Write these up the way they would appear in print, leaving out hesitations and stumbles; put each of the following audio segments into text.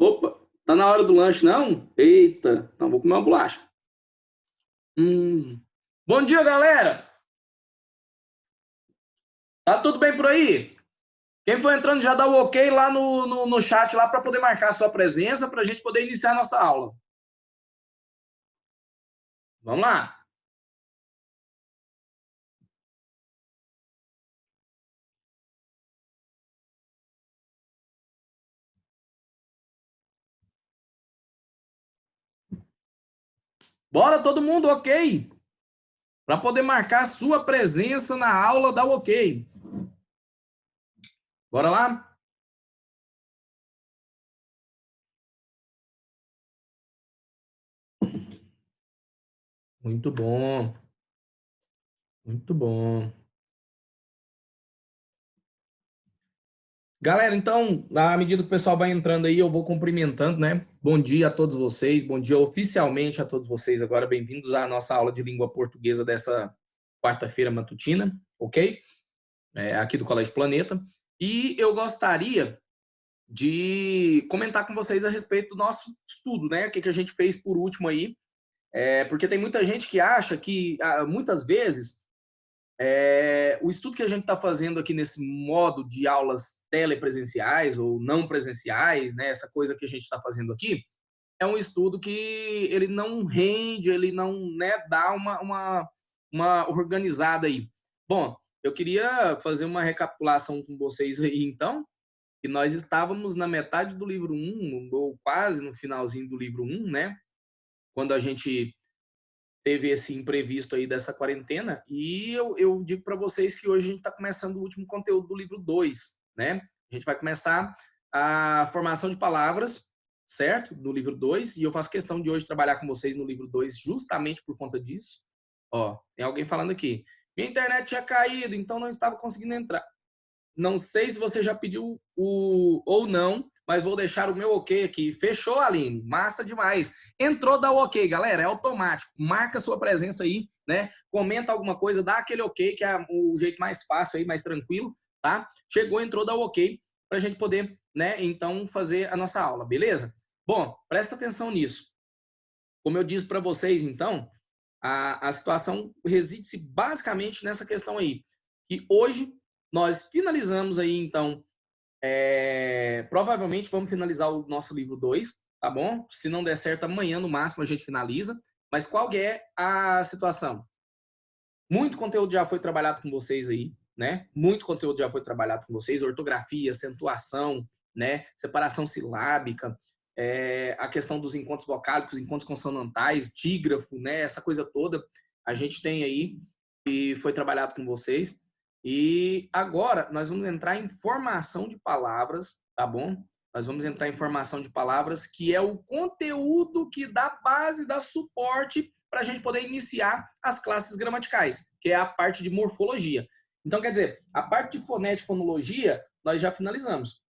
Opa, tá na hora do lanche, não? Eita, então vou comer uma bolacha. Bom dia, galera! Tá tudo bem por aí? Quem for entrando já dá o ok lá no chat lá para poder marcar a sua presença para a gente poder iniciar a nossa aula. Vamos lá! Bora todo mundo, ok? Para poder marcar a sua presença na aula, dá o ok. Bora lá? Muito bom. Muito bom. Galera, então, à medida que o pessoal vai entrando aí, eu vou cumprimentando, né? Bom dia a todos vocês, bom dia oficialmente a todos vocês agora, bem-vindos à nossa aula de língua portuguesa dessa quarta-feira matutina, ok? Aqui do Colégio Planeta. E eu gostaria de comentar com vocês a respeito do nosso estudo, né? O que a gente fez por último aí, porque tem muita gente que acha que, muitas vezes, o estudo que a gente está fazendo aqui nesse modo de aulas telepresenciais ou não presenciais, né, essa coisa que a gente está fazendo aqui, é um estudo que ele não rende, ele não, né, dá uma organizada aí. Bom, eu queria fazer uma recapitulação com vocês aí, então, que nós estávamos na metade do livro 1, ou quase no finalzinho do livro 1, né, quando a gente teve esse imprevisto aí dessa quarentena, e eu digo para vocês que hoje a gente está começando o último conteúdo do livro 2, né? A gente vai começar a formação de palavras, certo? Do livro 2, e eu faço questão de hoje trabalhar com vocês no livro 2 justamente por conta disso. Ó, tem alguém falando aqui. Minha internet tinha caído, então não estava conseguindo entrar. Não sei se você já pediu ou não, mas vou deixar o meu ok aqui. Fechou, Aline? Massa demais. Entrou, dá o ok, galera. É automático. Marca sua presença aí, né? Comenta alguma coisa, dá aquele ok, que é o jeito mais fácil aí, mais tranquilo, tá? Chegou, entrou, dá o ok, pra gente poder, né, então, fazer a nossa aula, beleza? Bom, presta atenção nisso. Como eu disse para vocês, então, a situação reside-se basicamente nessa questão aí. Que hoje nós finalizamos aí, então, provavelmente vamos finalizar o nosso livro 2, tá bom? Se não der certo, amanhã no máximo a gente finaliza. Mas qual que é a situação? Muito conteúdo já foi trabalhado com vocês aí, né? Muito conteúdo já foi trabalhado com vocês, ortografia, acentuação, né? Separação silábica, a questão dos encontros vocálicos, encontros consonantais, dígrafo, né? Essa coisa toda a gente tem aí e foi trabalhado com vocês. E agora nós vamos entrar em formação de palavras, tá bom? Nós vamos entrar em formação de palavras, que é o conteúdo que dá base, dá suporte para a gente poder iniciar as classes gramaticais, que é a parte de morfologia. Então, quer dizer, a parte de fonética e fonologia, nós já finalizamos.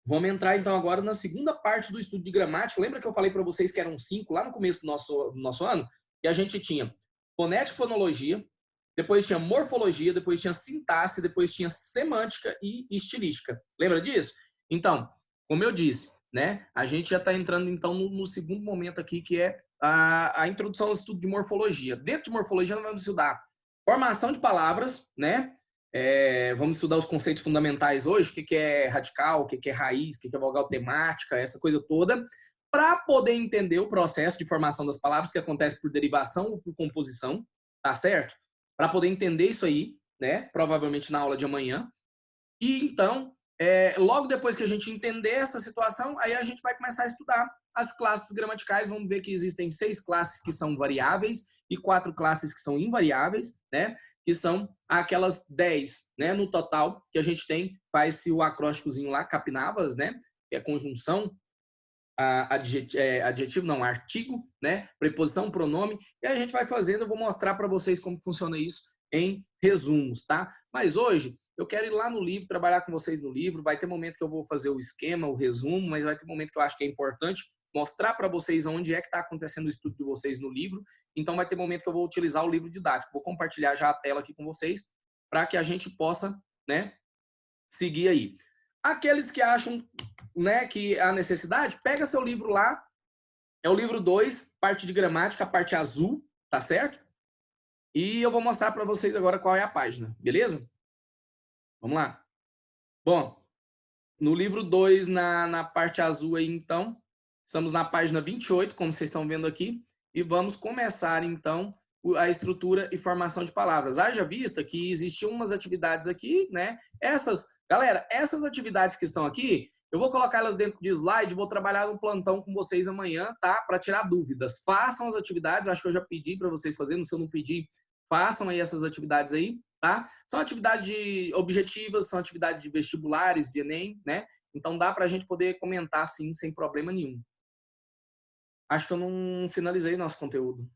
Vamos entrar, então, agora na segunda parte do estudo de gramática. Lembra que eu falei para vocês que eram 5 lá no começo do nosso ano? Que a gente tinha fonética e fonologia, depois tinha morfologia, depois tinha sintaxe, depois tinha semântica e estilística. Lembra disso? Então, como eu disse, né, a gente já está entrando, então, no segundo momento aqui, que é a introdução ao estudo de morfologia. Dentro de morfologia, nós vamos estudar formação de palavras, né? Vamos estudar os conceitos fundamentais hoje, o que é radical, o que é raiz, o que é vogal temática, essa coisa toda, para poder entender o processo de formação das palavras que acontece por derivação ou por composição, tá certo? Para poder entender isso aí, né? Provavelmente na aula de amanhã. E então, logo depois que a gente entender essa situação, aí a gente vai começar a estudar as classes gramaticais. Vamos ver que existem 6 classes que são variáveis e 4 classes que são invariáveis, né? Que são aquelas 10, né? No total que a gente tem, faz-se o acrósticozinho lá, capinavas, né? Que é conjunção, adjetivo, não, artigo, né? Preposição, pronome. E a gente vai fazendo, eu vou mostrar para vocês como funciona isso em resumos, tá? Mas hoje eu quero ir lá no livro, trabalhar com vocês no livro. Vai ter momento que eu vou fazer o esquema, o resumo, mas vai ter momento que eu acho que é importante mostrar para vocês onde é que está acontecendo o estudo de vocês no livro. Então vai ter momento que eu vou utilizar o livro didático. Vou compartilhar já a tela aqui com vocês para que a gente possa, né, seguir aí. Aqueles que acham né, que a necessidade, pega seu livro lá, é o livro 2, parte de gramática, a parte azul, tá certo? E eu vou mostrar para vocês agora qual é a página, beleza? Vamos lá. Bom, no livro 2, na parte azul aí, então, estamos na página 28, como vocês estão vendo aqui, e vamos começar, então, a estrutura e formação de palavras. Haja vista que existiam umas atividades aqui, né? Galera, essas atividades que estão aqui, eu vou colocar elas dentro de slide, vou trabalhar no plantão com vocês amanhã, tá? Para tirar dúvidas. Façam as atividades, eu acho que eu já pedi para vocês fazerem, se eu não pedir, façam aí essas atividades aí, tá? São atividades objetivas, são atividades de vestibulares, de Enem, né? Então dá para a gente poder comentar, sim, sem problema nenhum. Acho que eu não finalizei nosso conteúdo.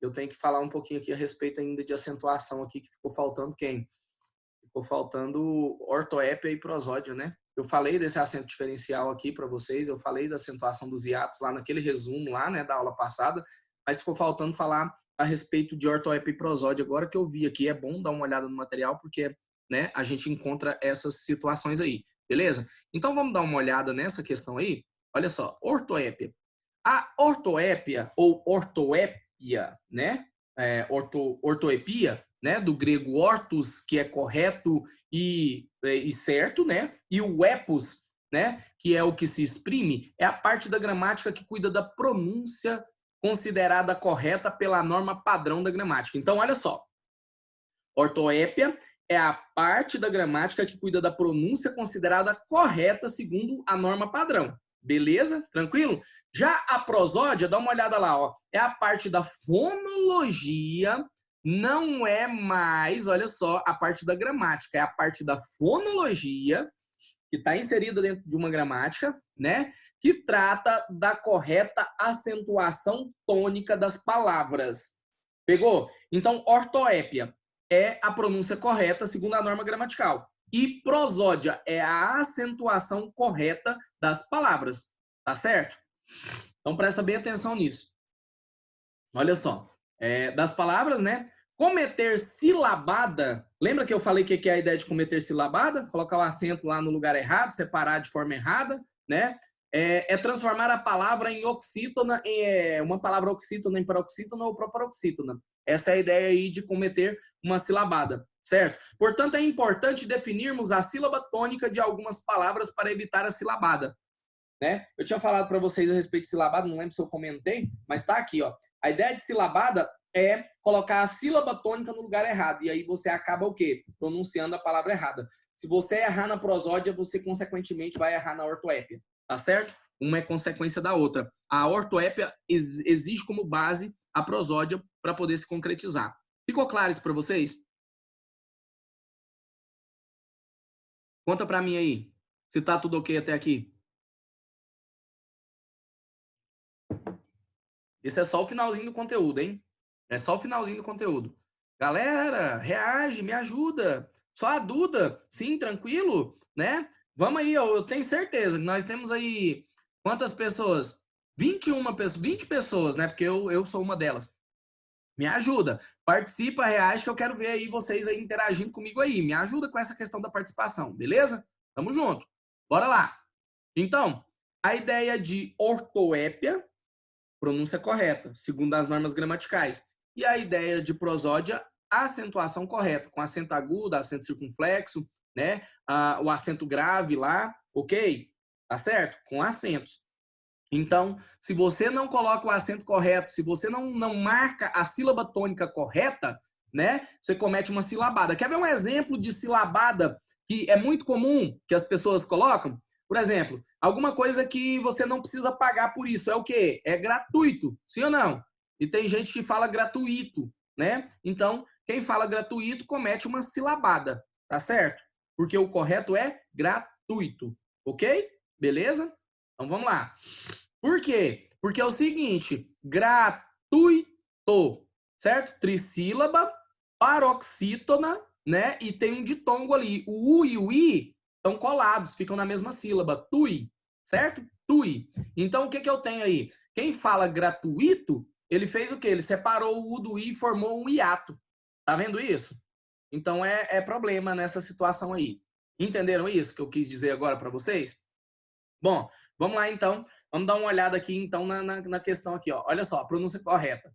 Eu tenho que falar um pouquinho aqui a respeito ainda de acentuação aqui, que ficou faltando quem? Ficou faltando ortoépia e prosódia, né? Eu falei desse acento diferencial aqui para vocês, eu falei da acentuação dos hiatos lá naquele resumo lá, né, da aula passada, mas ficou faltando falar a respeito de ortoépia e prosódia. Agora que eu vi aqui, é bom dar uma olhada no material, porque, né, a gente encontra essas situações aí, beleza? Então vamos dar uma olhada nessa questão aí. Olha só, ortoépia. A ortoépia ou ortoépia, né? Ortoepia, né? Do grego ortos, que é correto e certo, né? E o epos, né? Que é o que se exprime, é a parte da gramática que cuida da pronúncia considerada correta pela norma padrão da gramática. Então, olha só. Ortoépia é a parte da gramática que cuida da pronúncia considerada correta segundo a norma padrão. Beleza? Tranquilo? Já a prosódia, dá uma olhada lá, ó, é a parte da fonologia, não é mais, olha só, a parte da gramática, é a parte da fonologia que está inserida dentro de uma gramática, né? Que trata da correta acentuação tônica das palavras. Pegou? Então, ortoépia é a pronúncia correta segundo a norma gramatical. E prosódia é a acentuação correta das palavras. Tá certo? Então, presta bem atenção nisso. Olha só. Das palavras, né? Cometer silabada. Lembra que eu falei que é a ideia de cometer silabada? Colocar o acento lá no lugar errado, separar de forma errada, né? É transformar a palavra em oxítona, uma palavra oxítona em paroxítona ou proparoxítona. Essa é a ideia aí de cometer uma silabada, certo? Portanto, é importante definirmos a sílaba tônica de algumas palavras para evitar a silabada, né? Eu tinha falado para vocês a respeito de silabada, não lembro se eu comentei, mas tá aqui, ó. A ideia de silabada é colocar a sílaba tônica no lugar errado, e aí você acaba o quê? Pronunciando a palavra errada. Se você errar na prosódia, você consequentemente vai errar na ortoépia, tá certo? Uma é consequência da outra. A ortoépia exige como base a prosódia para poder se concretizar. Ficou claro isso para vocês? Conta para mim aí, se tá tudo ok até aqui. Isso é só o finalzinho do conteúdo, hein? É só o finalzinho do conteúdo. Galera, reage, me ajuda. Só a Duda, sim, tranquilo, né? Vamos aí, eu tenho certeza que nós temos aí quantas pessoas? 21 pessoas, 20 pessoas, né? Porque eu sou uma delas. Me ajuda. Participa, reage, que eu quero ver aí vocês aí interagindo comigo aí. Me ajuda com essa questão da participação, beleza? Tamo junto. Bora lá. Então, a ideia de ortoépia, pronúncia correta, segundo as normas gramaticais. E a ideia de prosódia, acentuação correta, com acento agudo, acento circunflexo, né? O acento grave lá, ok? Tá certo? Com acentos. Então, se você não coloca o acento correto, se você não marca a sílaba tônica correta, né? Você comete uma silabada. Quer ver um exemplo de silabada que é muito comum que as pessoas colocam? Por exemplo, alguma coisa que você não precisa pagar por isso. É o quê? É gratuito, sim ou não? E tem gente que fala gratuito, né? Então, quem fala gratuito comete uma silabada, tá certo? Porque o correto é gratuito, ok? Beleza? Então, vamos lá. Por quê? Porque é o seguinte, gratuito, certo? Trissílaba, paroxítona, né? E tem um ditongo ali. O U e o I estão colados, ficam na mesma sílaba. Tui, certo? Tui. Então, o que eu tenho aí? Quem fala gratuito, ele fez o quê? Ele separou o U do I e formou um hiato. Tá vendo isso? Então, é problema nessa situação aí. Entenderam isso que eu quis dizer agora para vocês? Bom, vamos lá então. Vamos dar uma olhada aqui então na questão aqui, ó. Olha só, a pronúncia correta.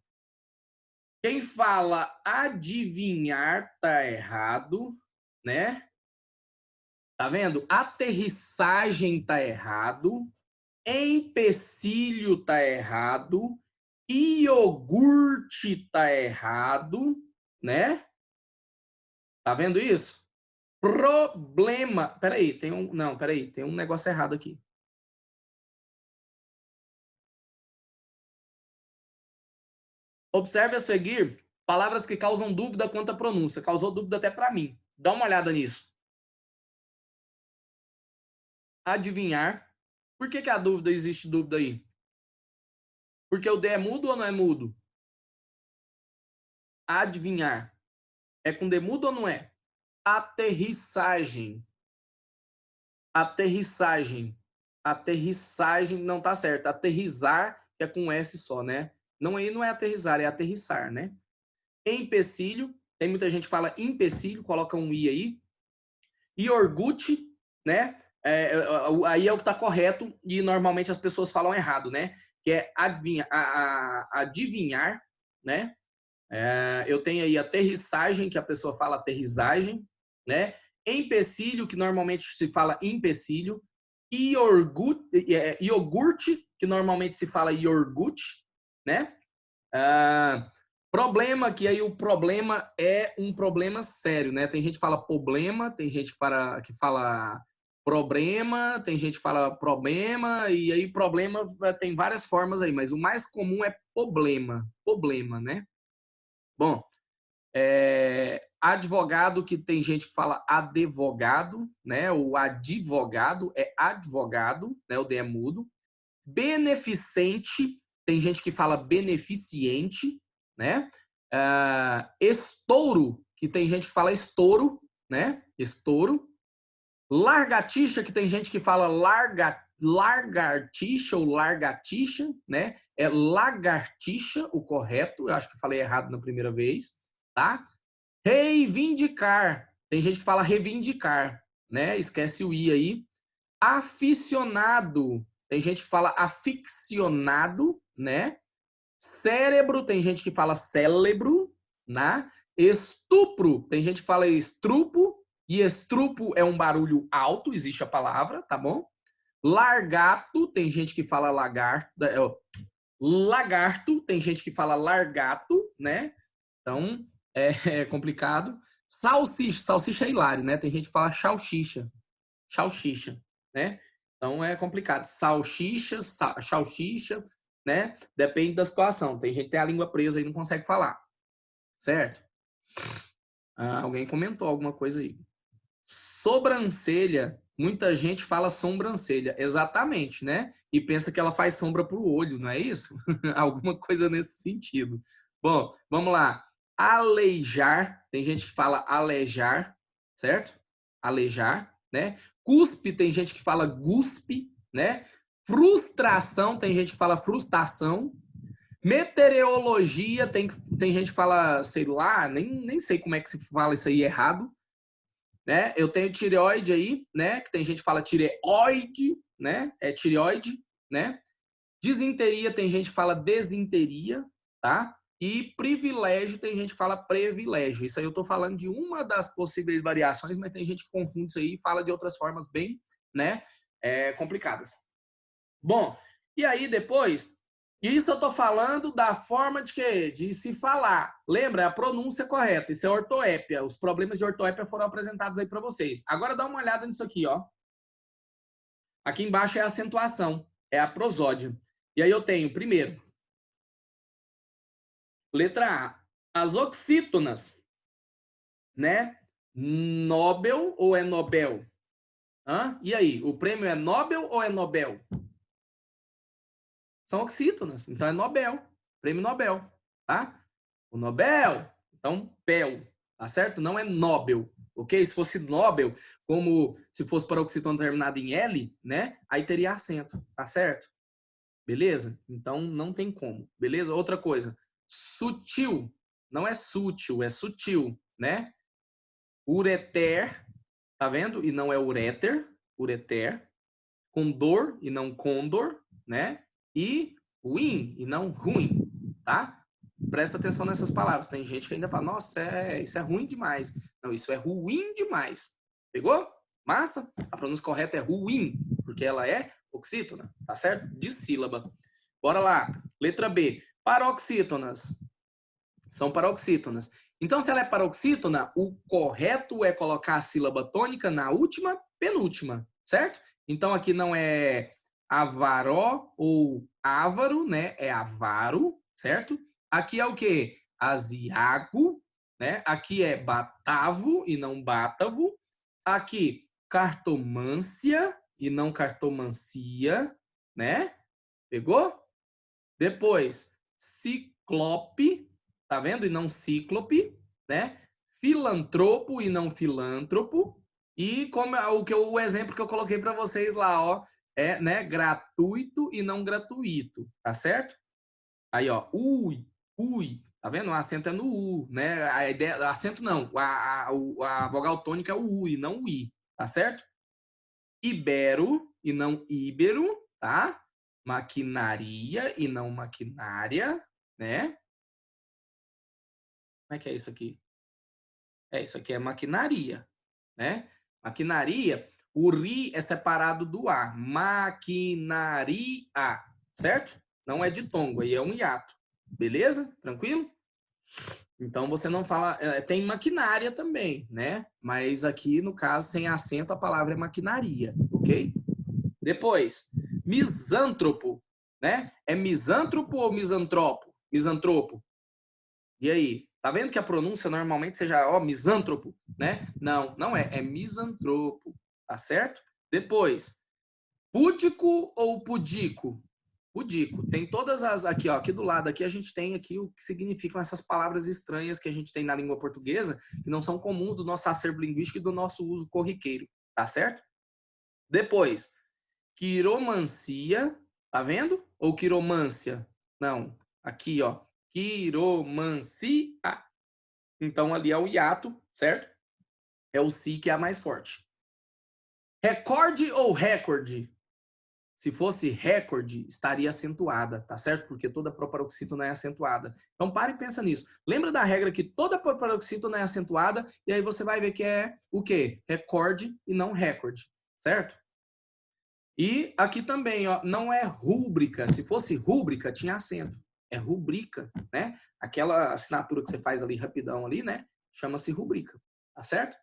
Quem fala adivinhar tá errado, né? Tá vendo? Aterrissagem tá errado. Empecilho tá errado. Iogurte tá errado, né? Tá vendo isso? Problema. Peraí, tem um. Não, peraí, tem um negócio errado aqui. Observe a seguir palavras que causam dúvida quanto à pronúncia. Causou dúvida até para mim. Dá uma olhada nisso. Adivinhar. Por que a dúvida existe dúvida aí? Porque o D é mudo ou não é mudo? Adivinhar. É com D mudo ou não é? Aterrissagem. Aterrissagem. Aterrissagem não tá certo. Aterrizar é com S só, né? Não, aí não é aterrissar, é aterrissar, né? Empecilho. Tem muita gente que fala empecilho, coloca um I aí. Iogurte, né? Aí é o que está correto e normalmente as pessoas falam errado, né? Que é adivinhar, né? Eu tenho aí aterrissagem, que a pessoa fala aterrissagem, né? Empecilho, que normalmente se fala empecilho. Iogurte, que normalmente se fala iogurte, né? Problema, que aí o problema é um problema sério, né? Tem gente que fala problema, tem gente que fala problema, tem gente que fala problema, e aí problema tem várias formas aí, mas o mais comum é problema, né? Bom, advogado, que tem gente que fala advogado, né? O advogado é advogado, né? O D é mudo. Beneficente, tem gente que fala beneficiente, né? Estouro, que tem gente que fala estouro, né? Estouro. Largatixa, que tem gente que fala largartixa ou largatixa, né? É lagartixa o correto, eu acho que falei errado na primeira vez, tá? Reivindicar, tem gente que fala reivindicar, né? Esquece o I aí. Aficionado, tem gente que fala aficionado, né? Cérebro, tem gente que fala cérebro, né? Estupro, tem gente que fala estrupo, e estrupo é um barulho alto, existe a palavra, tá bom? Largato, tem gente que fala lagarto, lagarto, tem gente que fala largato, né? Então, é complicado. Salsicha, salsicha é hilário, né? Tem gente que fala salsicha, né? Então é complicado. Salsicha, salsicha, né? Depende da situação. Tem gente que tem a língua presa e não consegue falar, certo? Alguém comentou alguma coisa aí. Sobrancelha, muita gente fala sobrancelha, exatamente, né? E pensa que ela faz sombra para o olho, não é isso? Alguma coisa nesse sentido. Bom, vamos lá. Aleijar, tem gente que fala alejar, certo? Alejar, né? Cuspe, tem gente que fala guspe, né? Frustração, tem gente que fala frustração. Meteorologia, tem gente que fala, sei lá, nem sei como é que se fala isso aí errado, né? Eu tenho tireoide aí, né? Que tem gente que fala tireoide, né? É tireoide, né? Desinteria, tem gente que fala desinteria, tá? E privilégio, tem gente que fala privilégio. Isso aí eu tô falando de uma das possíveis variações, mas tem gente que confunde isso aí e fala de outras formas bem, né? Complicadas. Bom, e aí depois, isso eu tô falando da forma de quê? De se falar. Lembra? A pronúncia correta. Isso é ortoépia. Os problemas de ortoépia foram apresentados aí para vocês. Agora dá uma olhada nisso aqui, ó. Aqui embaixo é a acentuação, é a prosódia. E aí eu tenho, primeiro, letra A, as oxítonas, né? Nobel ou é Nobel? E aí, o prêmio é Nobel ou é Nobel? São oxítonas, então é Nobel, prêmio Nobel, tá? O Nobel, então Bel, tá certo? Não é Nobel, ok? Se fosse Nobel, como se fosse paroxítona terminada em L, né? Aí teria acento, tá certo? Beleza? Então não tem como, beleza? Outra coisa, sutil, não é sutil, é sutil, né? Ureter, tá vendo? E não é ureter, ureter. condor e não condor, né? E ruim e não ruim, tá? Presta atenção nessas palavras. Tem gente que ainda fala, nossa, isso é ruim demais. Não, isso é ruim demais. Pegou? Massa? A pronúncia correta é ruim, porque ela é oxítona, tá certo? De sílaba. Bora lá. Letra B. Paroxítonas. São paroxítonas. Então, se ela é paroxítona, o correto é colocar a sílaba tônica na última penúltima, certo? Então, aqui não é avaró ou ávaro, né? É avaro, certo? Aqui é o quê? Aziago, né? Aqui é batavo e não bátavo. Aqui, cartomância e não cartomancia, né? Pegou? Depois, ciclope, tá vendo? E não cíclope, né? Filantropo e não filântropo. E como o exemplo que eu coloquei para vocês lá, ó, é, né, gratuito e não gratuito, tá certo? Aí, ó, ui, tá vendo? O acento é no u, né? A ideia, acento não, a vogal tônica é o u e não o i, tá certo? Ibero e não íbero, tá? Maquinaria e não maquinária, né? Como é que é isso aqui? Isso aqui é maquinaria, né? Maquinaria, o ri é separado do a. Maquinaria, certo? Não é ditongo, aí é um hiato. Beleza? Tranquilo? Então você não fala, tem maquinária também, né? Mas aqui no caso sem acento a palavra é maquinaria, ok? Depois, misântropo, né? É misântropo ou misantropo? Misantropo. E aí? Tá vendo que a pronúncia normalmente seja, ó, misântropo, né? Não, não é. É misantropo, tá certo? Depois, púdico ou pudico? Pudico. Tem todas as aqui, ó, aqui do lado aqui a gente tem aqui o que significam essas palavras estranhas que a gente tem na língua portuguesa, que não são comuns do nosso acervo linguístico e do nosso uso corriqueiro, tá certo? Depois, quiromancia, tá vendo? Ou quiromância? Não, aqui, ó, quiromancia. Então ali é o hiato, certo? É o si que é a mais forte. Recorde ou recorde? Se fosse recorde, estaria acentuada, tá certo? Porque toda proparoxítona é acentuada. Então pare e pensa nisso. Lembra da regra que toda proparoxítona é acentuada e aí você vai ver que é o quê? Recorde e não recorde, certo? E aqui também, ó, não é rúbrica. Se fosse rúbrica, tinha acento. É rubrica, né? Aquela assinatura que você faz ali rapidão ali, né? Chama-se rubrica, tá certo?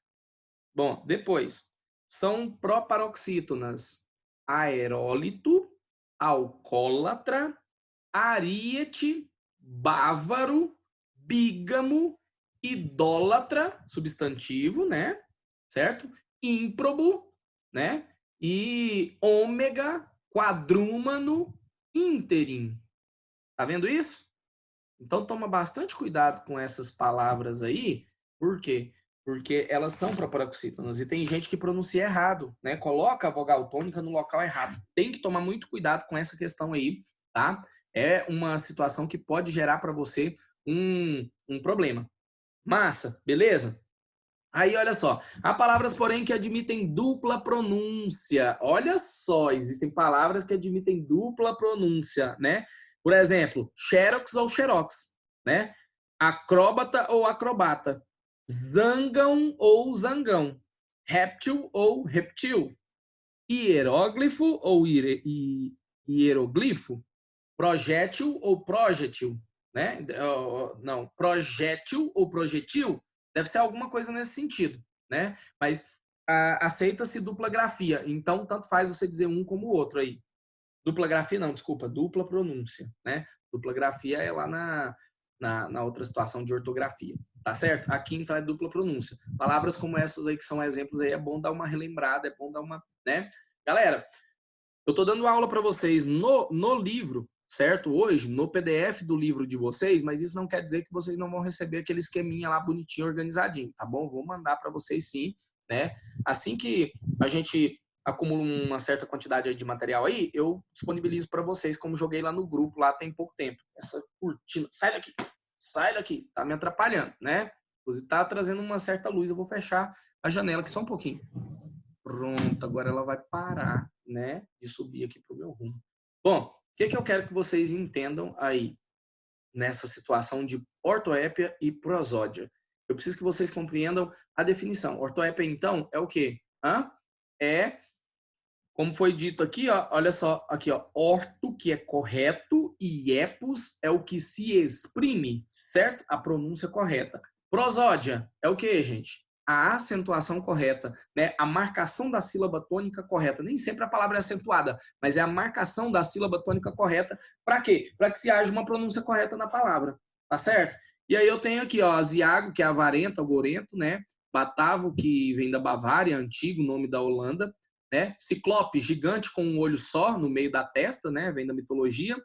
Bom, depois, são proparoxítonas aerólito, alcoólatra, ariete, bávaro, bígamo, idólatra, substantivo, né? Certo? Ímprobo, né? E ômega, quadrúmano, ínterim. Tá vendo isso? Então toma bastante cuidado com essas palavras aí, por quê? Porque elas são proparoxítonas e tem gente que pronuncia errado, né? Coloca a vogal tônica no local errado. Tem que tomar muito cuidado com essa questão aí, tá? É uma situação que pode gerar para você um problema. Massa, beleza? Aí, olha só. Há palavras, porém, que admitem dupla pronúncia. Olha só, existem palavras que admitem dupla pronúncia, né? Por exemplo, xerox ou xerox, né? Acróbata ou acrobata. Zangão ou zangão. Réptil ou reptil. Hieróglifo ou hieroglifo. Projétil ou projetil, né? Não, projétil ou projetil deve ser alguma coisa nesse sentido, né? Mas aceita-se dupla grafia, então tanto faz você dizer um como o outro aí. Dupla grafia não, desculpa, dupla pronúncia, né? Dupla grafia é lá na outra situação de ortografia, tá certo? Aqui então é dupla pronúncia. Palavras como essas aí que são exemplos aí é bom dar uma relembrada, é bom dar uma, né? Galera, eu tô dando aula para vocês no livro, certo? Hoje, no PDF do livro de vocês, mas isso não quer dizer que vocês não vão receber aquele esqueminha lá bonitinho, organizadinho, tá bom? Vou mandar para vocês sim, né? Assim que a gente acumula uma certa quantidade aí de material aí, eu disponibilizo para vocês, como joguei lá no grupo, lá tem pouco tempo. Essa cortina, sai daqui, tá me atrapalhando, né? Inclusive tá trazendo uma certa luz, eu vou fechar a janela aqui só um pouquinho. Pronto, agora ela vai parar, né, de subir aqui para o meu rumo. Bom, o que eu quero que vocês entendam aí nessa situação de ortoépia e prosódia? Eu preciso que vocês compreendam a definição. Ortoépia, então, é o quê? É, como foi dito aqui, ó, olha só, aqui, ó, orto, que é correto, e epos é o que se exprime, certo? A pronúncia correta. Prosódia é o quê, gente? A acentuação correta, né? A marcação da sílaba tônica correta. Nem sempre a palavra é acentuada, mas é a marcação da sílaba tônica correta. Para quê? Para que se haja uma pronúncia correta na palavra, tá certo? E aí eu tenho aqui, ó, Asiago, que é avarento, algorento, né? Batavo, que vem da Bavária, antigo nome da Holanda, né? Ciclope, gigante com um olho só no meio da testa, né? Vem da mitologia.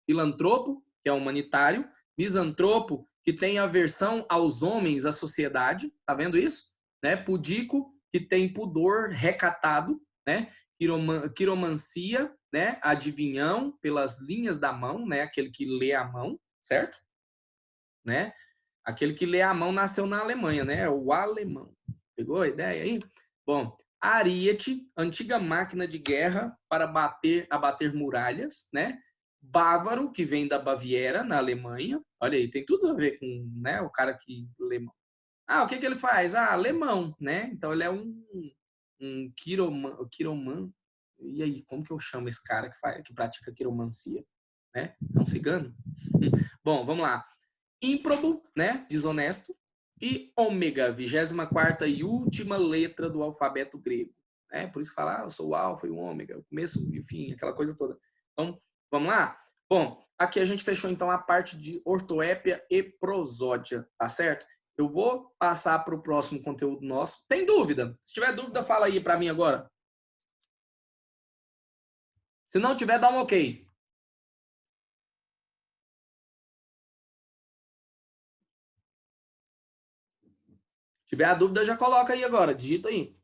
Filantropo, que é humanitário. Misantropo, que tem aversão aos homens, à sociedade, tá vendo isso? Né? Pudico, que tem pudor, recatado, né? Quiromancia, né? Adivinhão pelas linhas da mão, né? Aquele que lê a mão, certo? Né? Aquele que lê a mão nasceu na Alemanha, né? O alemão. Pegou a ideia aí? Bom, ariete, antiga máquina de guerra para abater muralhas, né? Bávaro, que vem da Baviera, na Alemanha. Olha aí, tem tudo a ver com, né, o cara que lê mão. O que ele faz? Alemão, né? Então ele é um quiroman. E aí, como que eu chamo esse cara que pratica quiromancia? Né? É um cigano? Bom, vamos lá. Ímprobo, né? Desonesto. E ômega, 24ª e última letra do alfabeto grego. Né? Por isso que fala, eu sou o alfa e o ômega, o começo e o fim, aquela coisa toda. Então, vamos lá? Bom, aqui a gente fechou então a parte de ortoépia e prosódia, tá certo? Eu vou passar para o próximo conteúdo nosso. Tem dúvida? Se tiver dúvida, fala aí para mim agora. Se não tiver, dá um ok. Se tiver a dúvida, já coloca aí agora, digita aí.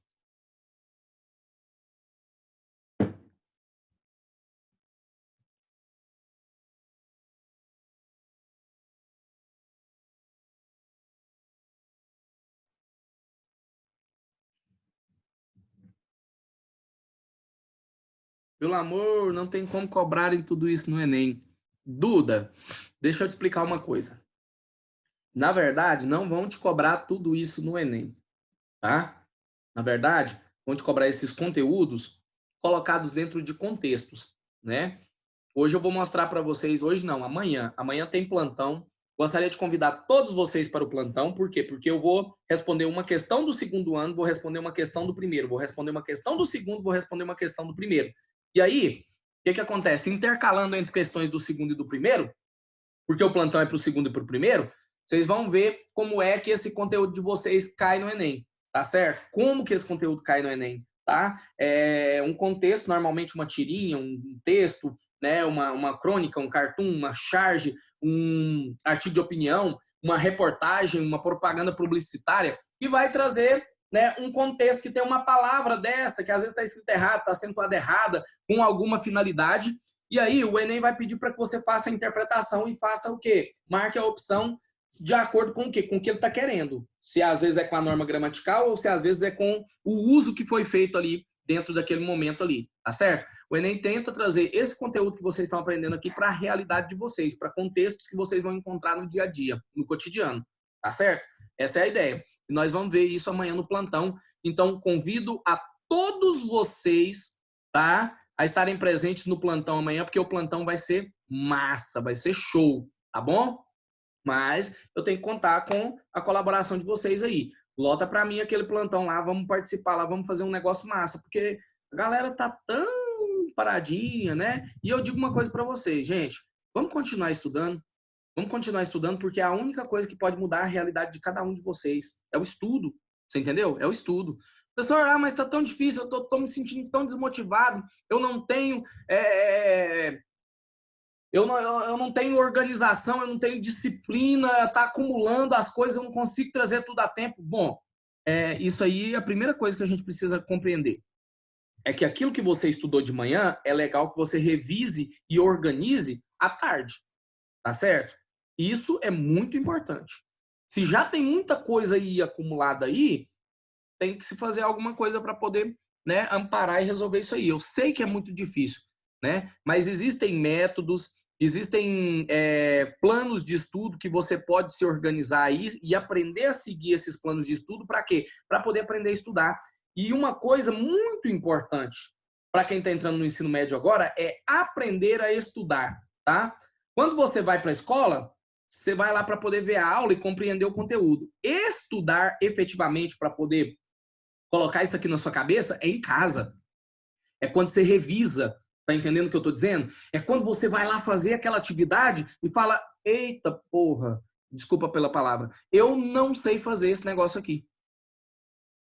Pelo amor, não tem como cobrarem tudo isso no Enem. Duda, deixa eu te explicar uma coisa. Na verdade, não vão te cobrar tudo isso no Enem, tá? Na verdade, vão te cobrar esses conteúdos colocados dentro de contextos, né? Hoje eu vou mostrar para vocês, hoje não, amanhã. Amanhã tem plantão. Gostaria de convidar todos vocês para o plantão, por quê? Porque eu vou responder uma questão do segundo ano, vou responder uma questão do primeiro, vou responder uma questão do segundo, vou responder uma questão do primeiro. E aí, o que acontece? Intercalando entre questões do segundo e do primeiro, porque o plantão é para o segundo e para o primeiro, vocês vão ver como é que esse conteúdo de vocês cai no Enem, tá certo? Como que esse conteúdo cai no Enem, tá? É um contexto, normalmente uma tirinha, um texto, né? Uma crônica, um cartoon, uma charge, um artigo de opinião, uma reportagem, uma propaganda publicitária, que vai trazer, né, um contexto que tem uma palavra dessa, que às vezes está escrita errada, está acentuada errada, com alguma finalidade. E aí o Enem vai pedir para que você faça a interpretação e faça o quê? Marque a opção de acordo com o quê? Com o que ele está querendo. Se às vezes é com a norma gramatical ou se às vezes é com o uso que foi feito ali dentro daquele momento ali, tá certo? O Enem tenta trazer esse conteúdo que vocês estão aprendendo aqui para a realidade de vocês, para contextos que vocês vão encontrar no dia a dia, no cotidiano, tá certo? Essa é a ideia. E nós vamos ver isso amanhã no plantão. Então, convido a todos vocês, tá? A estarem presentes no plantão amanhã, porque o plantão vai ser massa, vai ser show, tá bom? Mas eu tenho que contar com a colaboração de vocês aí. Lota para mim aquele plantão lá, vamos participar lá, vamos fazer um negócio massa, porque a galera tá tão paradinha, né? E eu digo uma coisa para vocês, gente, vamos continuar estudando. Vamos continuar estudando, porque a única coisa que pode mudar a realidade de cada um de vocês é o estudo. Você entendeu? É o estudo. Professor, mas tá tão difícil, eu tô me sentindo tão desmotivado, eu não tenho eu não tenho organização, eu não tenho disciplina, tá acumulando as coisas, eu não consigo trazer tudo a tempo. Bom, isso aí é a primeira coisa que a gente precisa compreender. É que aquilo que você estudou de manhã é legal que você revise e organize à tarde, tá certo? Isso é muito importante. Se já tem muita coisa aí acumulada aí, tem que se fazer alguma coisa para poder né, amparar e resolver isso aí. Eu sei que é muito difícil, né? Mas existem métodos, existem planos de estudo que você pode se organizar aí e aprender a seguir esses planos de estudo para quê? Para poder aprender a estudar. E uma coisa muito importante para quem está entrando no ensino médio agora é aprender a estudar, tá? Quando você vai para a escola, você vai lá para poder ver a aula e compreender o conteúdo. Estudar efetivamente para poder colocar isso aqui na sua cabeça é em casa. É quando você revisa, tá entendendo o que eu tô dizendo? É quando você vai lá fazer aquela atividade e fala: eita porra, desculpa pela palavra, eu não sei fazer esse negócio aqui.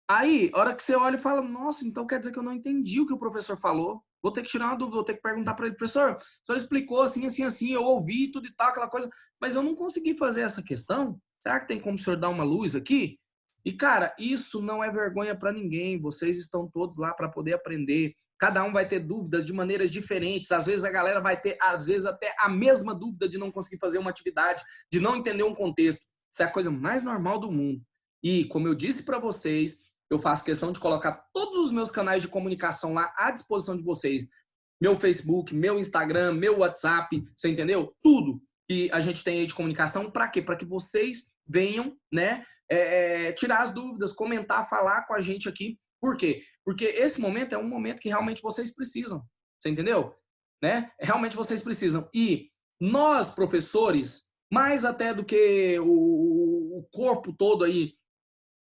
Aí, a hora que você olha e fala: nossa, então quer dizer que eu não entendi o que o professor falou. Vou ter que tirar uma dúvida, vou ter que perguntar para ele: professor, o senhor explicou assim, assim, assim, eu ouvi tudo e tal, aquela coisa, mas eu não consegui fazer essa questão. Será que tem como o senhor dar uma luz aqui? E, cara, isso não é vergonha para ninguém. Vocês estão todos lá para poder aprender. Cada um vai ter dúvidas de maneiras diferentes. Às vezes a galera vai ter, às vezes, até a mesma dúvida de não conseguir fazer uma atividade, de não entender um contexto. Isso é a coisa mais normal do mundo. E, como eu disse para vocês, eu faço questão de colocar todos os meus canais de comunicação lá à disposição de vocês. Meu Facebook, meu Instagram, meu WhatsApp, você entendeu? Tudo que a gente tem aí de comunicação, para quê? Para que vocês venham, né, tirar as dúvidas, comentar, falar com a gente aqui. Por quê? Porque esse momento é um momento que realmente vocês precisam. Você entendeu? Né? Realmente vocês precisam. E nós, professores, mais até do que o corpo todo aí,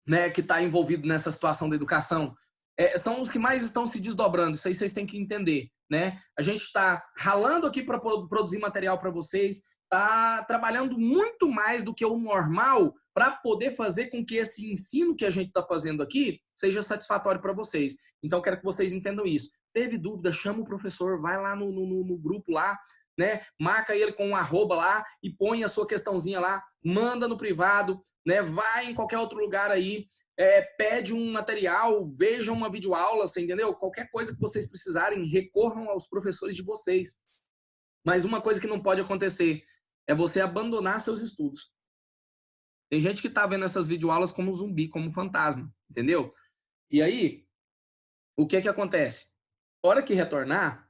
né, que está envolvido nessa situação da educação, são os que mais estão se desdobrando. Isso aí vocês têm que entender, né? A gente está ralando aqui para produzir material para vocês, está trabalhando muito mais do que o normal para poder fazer com que esse ensino que a gente está fazendo aqui seja satisfatório para vocês. Então, quero que vocês entendam isso. Teve dúvida, chama o professor, vai lá no grupo lá, né? Marca ele com um arroba lá e põe a sua questãozinha lá, manda no privado, né? Vai em qualquer outro lugar aí, pede um material, veja uma videoaula, você entendeu? Qualquer coisa que vocês precisarem, recorram aos professores de vocês. Mas uma coisa que não pode acontecer é você abandonar seus estudos. Tem gente que tá vendo essas videoaulas como zumbi, como fantasma, entendeu? E aí, o que que acontece? Hora que retornar,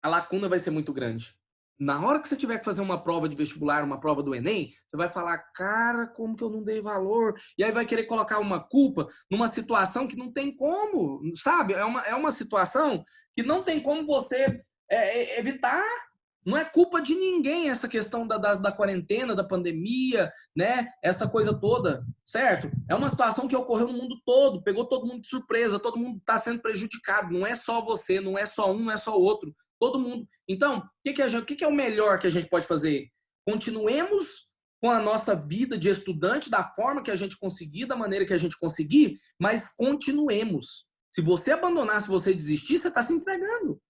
a lacuna vai ser muito grande. Na hora que você tiver que fazer uma prova de vestibular, uma prova do Enem, você vai falar, cara, como que eu não dei valor? E aí vai querer colocar uma culpa numa situação que não tem como, sabe? É uma situação que não tem como você evitar. Não é culpa de ninguém essa questão da quarentena, da pandemia, né? Essa coisa toda, certo? É uma situação que ocorreu no mundo todo, pegou todo mundo de surpresa, todo mundo está sendo prejudicado. Não é só você, não é só um, não é só outro. Todo mundo. Então, o que é o melhor que a gente pode fazer? Continuemos com a nossa vida de estudante da forma que a gente conseguir, da maneira que a gente conseguir, mas continuemos. Se você abandonar, se você desistir, você está se entregando.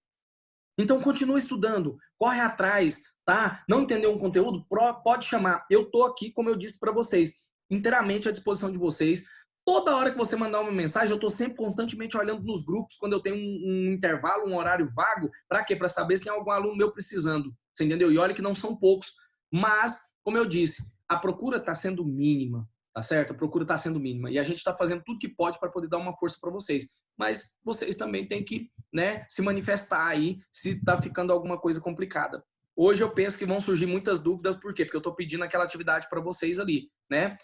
Então, continua estudando, corre atrás, tá? Não entendeu um conteúdo? Pode chamar. Eu tô aqui, como eu disse para vocês, inteiramente à disposição de vocês. Toda hora que você mandar uma mensagem, eu tô sempre constantemente olhando nos grupos, quando eu tenho um intervalo, um horário vago, para quê? Para saber se tem algum aluno meu precisando, você entendeu? E olha que não são poucos. Mas, como eu disse, a procura está sendo mínima, tá certo? A procura está sendo mínima. E a gente está fazendo tudo que pode para poder dar uma força para vocês. Mas vocês também têm que, né, se manifestar aí se está ficando alguma coisa complicada. Hoje eu penso que vão surgir muitas dúvidas, por quê? Porque eu estou pedindo aquela atividade para vocês ali, né?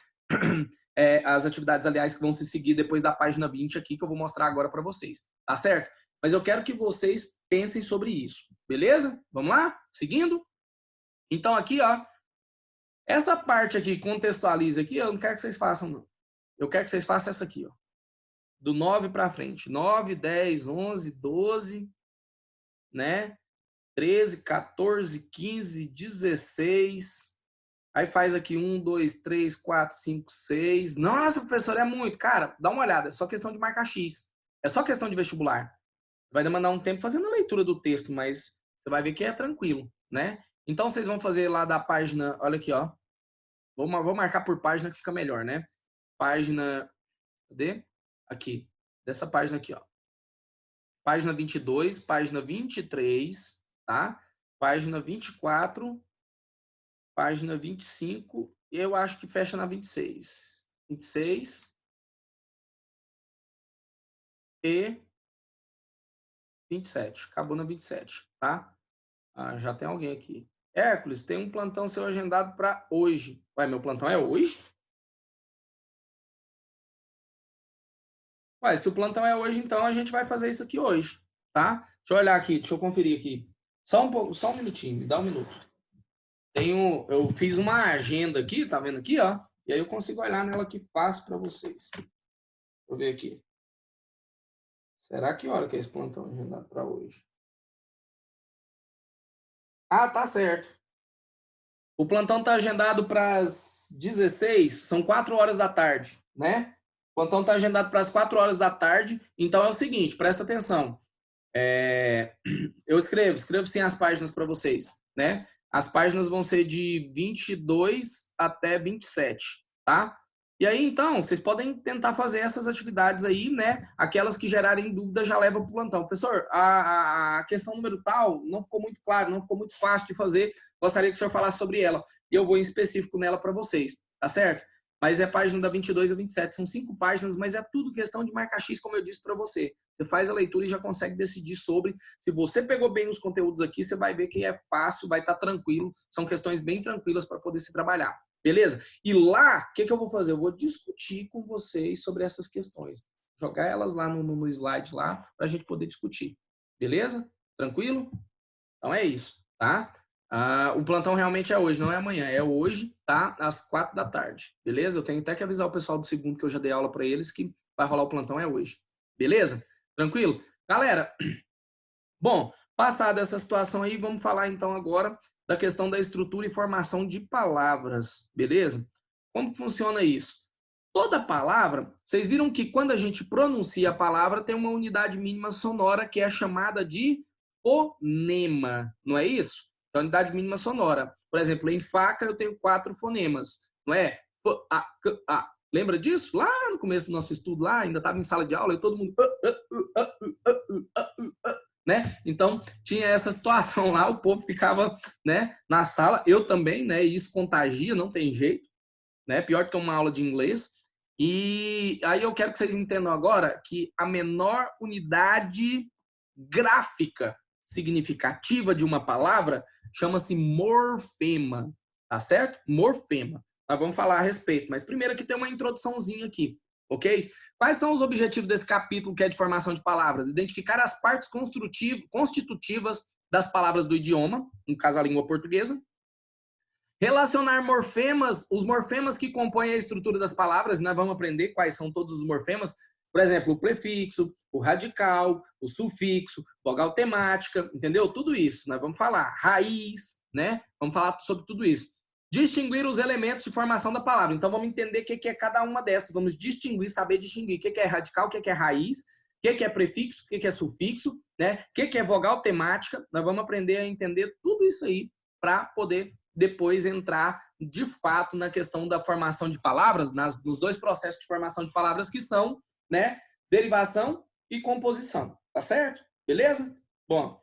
As atividades, aliás, que vão se seguir depois da página 20 aqui, que eu vou mostrar agora para vocês, tá certo? Mas eu quero que vocês pensem sobre isso, beleza? Vamos lá? Seguindo? Então aqui, ó, essa parte aqui, contextualiza aqui, eu não quero que vocês façam, não. Eu quero que vocês façam essa aqui, ó. Do 9 para frente. 9, 10, 11, 12, né? 13, 14, 15, 16. Aí faz aqui 1, 2, 3, 4, 5, 6. Nossa, professor, é muito. Cara, dá uma olhada. É só questão de marcar X. É só questão de vestibular. Vai demandar um tempo fazendo a leitura do texto, mas você vai ver que é tranquilo, né? Então, vocês vão fazer lá da página... Olha aqui, ó. Vou marcar por página que fica melhor, né? Página... Cadê? Aqui. Dessa página aqui, ó. Página 22, página 23, tá? Página 24, página 25, eu acho que fecha na 26. 26. e 27. Acabou na 27, tá? Ah, já tem alguém aqui. Hércules, tem um plantão seu agendado para hoje. Ué, meu plantão é hoje? Ué, se o plantão é hoje, então a gente vai fazer isso aqui hoje, tá? Deixa eu olhar aqui, deixa eu conferir aqui. Só um pouco, só um minutinho, me dá um minuto. Eu fiz uma agenda aqui, tá vendo aqui, ó? E aí eu consigo olhar nela aqui fácil para vocês. Deixa eu ver aqui. Será que hora que é esse plantão agendado para hoje? Ah, tá certo. O plantão tá agendado para as 16, são 4 horas da tarde, né? O plantão tá agendado para as 4 horas da tarde. Então é o seguinte, presta atenção. Eu escrevo sim as páginas para vocês, né? As páginas vão ser de 22 até 27, tá? E aí, então, vocês podem tentar fazer essas atividades aí, né? Aquelas que gerarem dúvida já levam para o plantão. Professor, a questão número tal não ficou muito claro, não ficou muito fácil de fazer. Gostaria que o senhor falasse sobre ela. E eu vou em específico nela para vocês, tá certo? Mas é página da 22 a 27, são 5 páginas, mas é tudo questão de marcar X, como eu disse para você. Você faz a leitura e já consegue decidir sobre. Se você pegou bem os conteúdos aqui, você vai ver que é fácil, vai estar tranquilo. São questões bem tranquilas para poder se trabalhar. Beleza? E lá, o que eu vou fazer? Eu vou discutir com vocês sobre essas questões. Jogar elas lá no slide lá, para a gente poder discutir. Beleza? Tranquilo? Então é isso, tá? O plantão realmente é hoje, não é amanhã. É hoje, tá? Às 4 da tarde. Beleza? Eu tenho até que avisar o pessoal do segundo, que eu já dei aula para eles, que vai rolar o plantão é hoje. Beleza? Tranquilo? Galera, bom, passada essa situação aí, vamos falar então agora da questão da estrutura e formação de palavras, beleza? Como funciona isso? Toda palavra, vocês viram que quando a gente pronuncia a palavra, tem uma unidade mínima sonora que é chamada de fonema, não é isso? É a unidade mínima sonora. Por exemplo, em faca eu tenho 4 fonemas, não é? F, A, K, A. Lembra disso? Lá no começo do nosso estudo, lá, ainda estava em sala de aula e todo mundo né? Então tinha essa situação lá, o povo ficava, né, na sala, eu também, né? E isso contagia, não tem jeito, né? Pior que uma aula de inglês. E aí eu quero que vocês entendam agora que a menor unidade gráfica significativa de uma palavra chama-se morfema, tá certo? Morfema. Nós vamos falar a respeito, mas primeiro aqui tem uma introduçãozinha aqui, ok? Quais são os objetivos desse capítulo que é de formação de palavras? Identificar as partes constitutivas das palavras do idioma, no caso a língua portuguesa. Relacionar morfemas, os morfemas que compõem a estrutura das palavras, nós vamos aprender quais são todos os morfemas. Por exemplo, o prefixo, o radical, o sufixo, vogal temática, entendeu? Tudo isso, nós vamos falar. Raiz, né? Vamos falar sobre tudo isso. Distinguir os elementos de formação da palavra. Então, vamos entender o que é cada uma dessas. Vamos distinguir, saber distinguir o que é radical, o que é raiz, o que é prefixo, o que é sufixo, né? O que é vogal temática. Nós vamos aprender a entender tudo isso aí para poder depois entrar de fato na questão da formação de palavras, nos dois processos de formação de palavras que são, né, derivação e composição, tá certo? Beleza? Bom,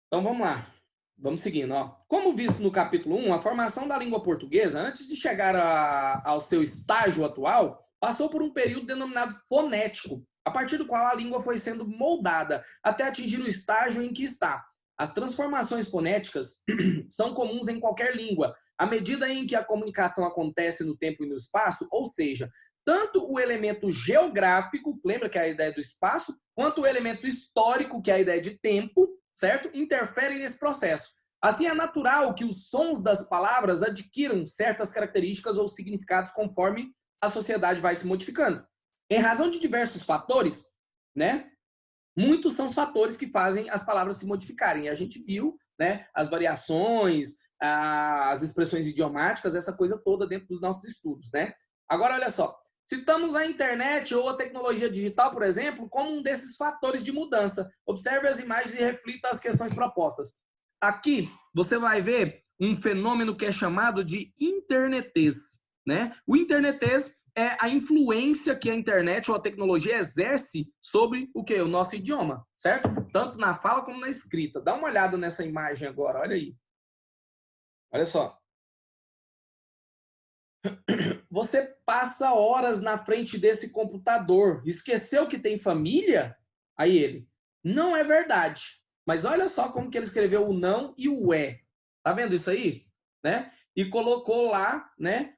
então vamos lá. Vamos seguindo, ó. Como visto no capítulo 1, a formação da língua portuguesa, antes de chegar ao seu estágio atual, passou por um período denominado fonético, a partir do qual a língua foi sendo moldada até atingir o estágio em que está. As transformações fonéticas são comuns em qualquer língua, à medida em que a comunicação acontece no tempo e no espaço, ou seja, tanto o elemento geográfico, lembra que é a ideia do espaço, quanto o elemento histórico, que é a ideia de tempo, certo? Interferem nesse processo. Assim, é natural que os sons das palavras adquiram certas características ou significados conforme a sociedade vai se modificando. Em razão de diversos fatores, né? Muitos são os fatores que fazem as palavras se modificarem. E a gente viu, né, as variações, as expressões idiomáticas, essa coisa toda dentro dos nossos estudos, né? Agora, olha só. Citamos a internet ou a tecnologia digital, por exemplo, como um desses fatores de mudança. Observe as imagens e reflita as questões propostas. Aqui, você vai ver um fenômeno que é chamado de internetês, né? O internetês é a influência que a internet ou a tecnologia exerce sobre o que? O nosso idioma, certo? Tanto na fala como na escrita. Dá uma olhada nessa imagem agora, olha aí. Olha só. Você passa horas na frente desse computador. Esqueceu que tem família? Aí ele, não é verdade. Mas olha só como que ele escreveu o não e o é. Tá vendo isso aí? Né? E colocou lá, né,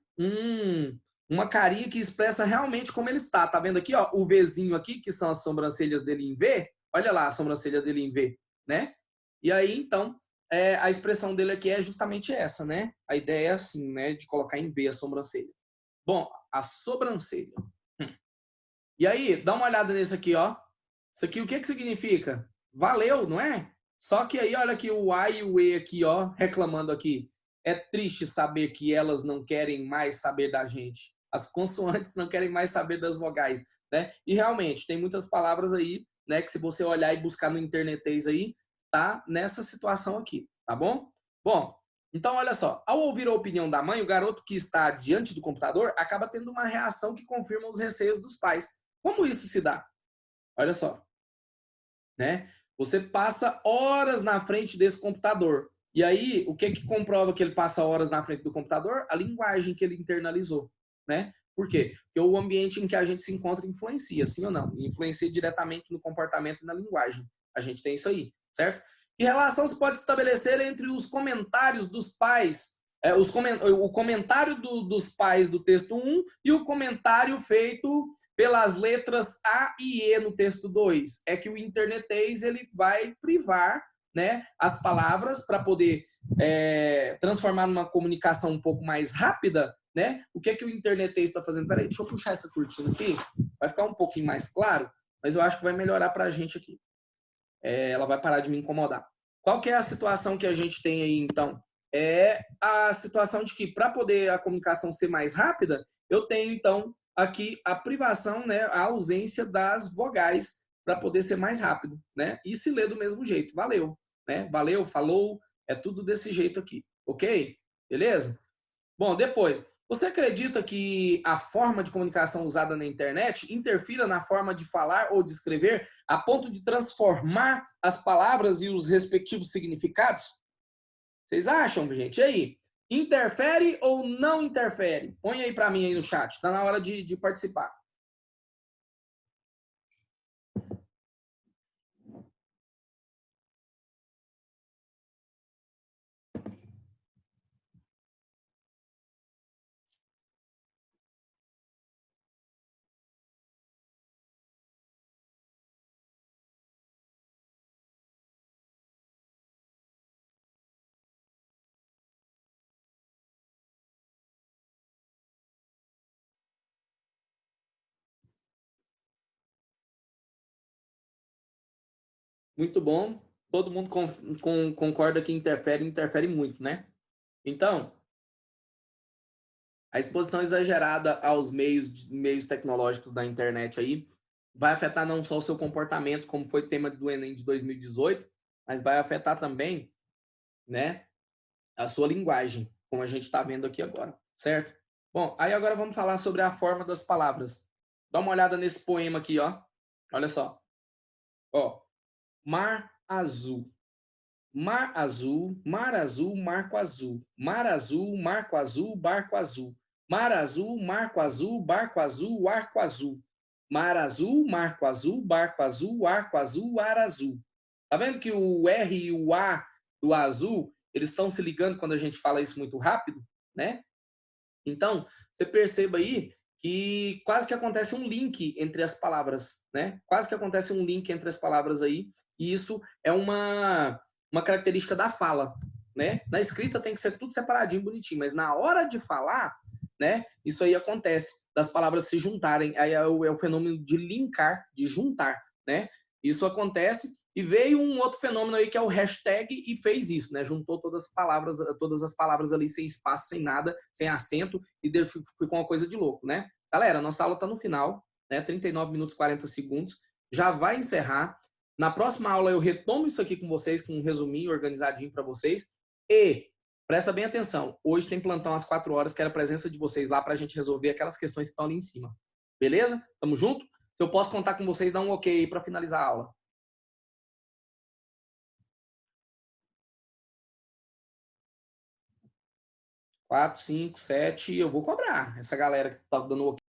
uma carinha que expressa realmente como ele está. Tá vendo aqui, ó, o Vzinho aqui, que são as sobrancelhas dele em V? Olha lá a sobrancelha dele em V, né? E aí, então, a expressão dele aqui é justamente essa, né? A ideia é assim, né, de colocar em V a sobrancelha. Bom, a sobrancelha. Hum. E aí, dá uma olhada nesse aqui, ó. Isso aqui o que que significa? Valeu, não é? Só que aí, olha aqui o A e o E aqui, ó, reclamando aqui. É triste saber que elas não querem mais saber da gente. As consoantes não querem mais saber das vogais, né? E realmente, tem muitas palavras aí, né, que se você olhar e buscar no internetês aí, tá nessa situação aqui, tá bom? Bom, então olha só, ao ouvir a opinião da mãe, o garoto que está diante do computador acaba tendo uma reação que confirma os receios dos pais. Como isso se dá? Olha só, né? Você passa horas na frente desse computador. E aí, o que que comprova que ele passa horas na frente do computador? A linguagem que ele internalizou, né? Por quê? Porque o ambiente em que a gente se encontra influencia, sim ou não? Influencia diretamente no comportamento e na linguagem. A gente tem isso aí, certo? Que relação se pode estabelecer entre os comentários dos pais, o comentário dos pais do texto 1 e o comentário feito pelas letras A e E no texto 2? É que o internetês ele vai privar, né, as palavras para poder transformar numa comunicação um pouco mais rápida, né? O que é que o internetês está fazendo? Peraí, deixa eu puxar essa cortina aqui, vai ficar um pouquinho mais claro, mas eu acho que vai melhorar para a gente aqui. Ela vai parar de me incomodar. Qual que é a situação que a gente tem aí, então? É a situação de que, para poder a comunicação ser mais rápida, eu tenho, então, aqui a privação, né, a ausência das vogais para poder ser mais rápido, né? E se ler do mesmo jeito. Valeu, né? Valeu, falou, é tudo desse jeito aqui, ok? Beleza? Bom, depois, você acredita que a forma de comunicação usada na internet interfira na forma de falar ou de escrever a ponto de transformar as palavras e os respectivos significados? Vocês acham, gente? E aí? Interfere ou não interfere? Põe aí para mim aí no chat. Está na hora de participar. Muito bom. Todo mundo concorda que interfere, interfere muito, né? Então, a exposição exagerada aos meios tecnológicos da internet aí vai afetar não só o seu comportamento, como foi tema do Enem de 2018, mas vai afetar também, né, a sua linguagem, como a gente está vendo aqui agora, certo? Bom, aí agora vamos falar sobre a forma das palavras. Dá uma olhada nesse poema aqui, ó. Olha só. Ó, mar azul. Mar azul, marco azul. Mar azul, marco azul, barco azul. Mar azul, marco azul, barco azul, arco azul. Mar azul, marco azul, barco azul, arco azul, ar azul. Tá vendo que o R e o A do azul, eles estão se ligando quando a gente fala isso muito rápido, né? Então, você perceba aí que quase que acontece um link entre as palavras, né? Quase que acontece um link entre as palavras aí, e isso é uma característica da fala, né? Na escrita tem que ser tudo separadinho, bonitinho, mas na hora de falar, né? Isso aí acontece, das palavras se juntarem, aí é o fenômeno de linkar, de juntar, né? Isso acontece e veio um outro fenômeno aí que é o hashtag e fez isso, né? Juntou todas as palavras ali sem espaço, sem nada, sem acento e ficou uma coisa de louco, né? Galera, nossa aula está no final, né? 39 minutos e 40 segundos. Já vai encerrar. Na próxima aula eu retomo isso aqui com vocês, com um resuminho organizadinho para vocês. E presta bem atenção, hoje tem plantão às 4 horas, quero a presença de vocês lá para a gente resolver aquelas questões que estão ali em cima. Beleza? Tamo junto? Se eu posso contar com vocês, dá um ok aí para finalizar a aula. 4, 5, 7, eu vou cobrar. Essa galera que tá dando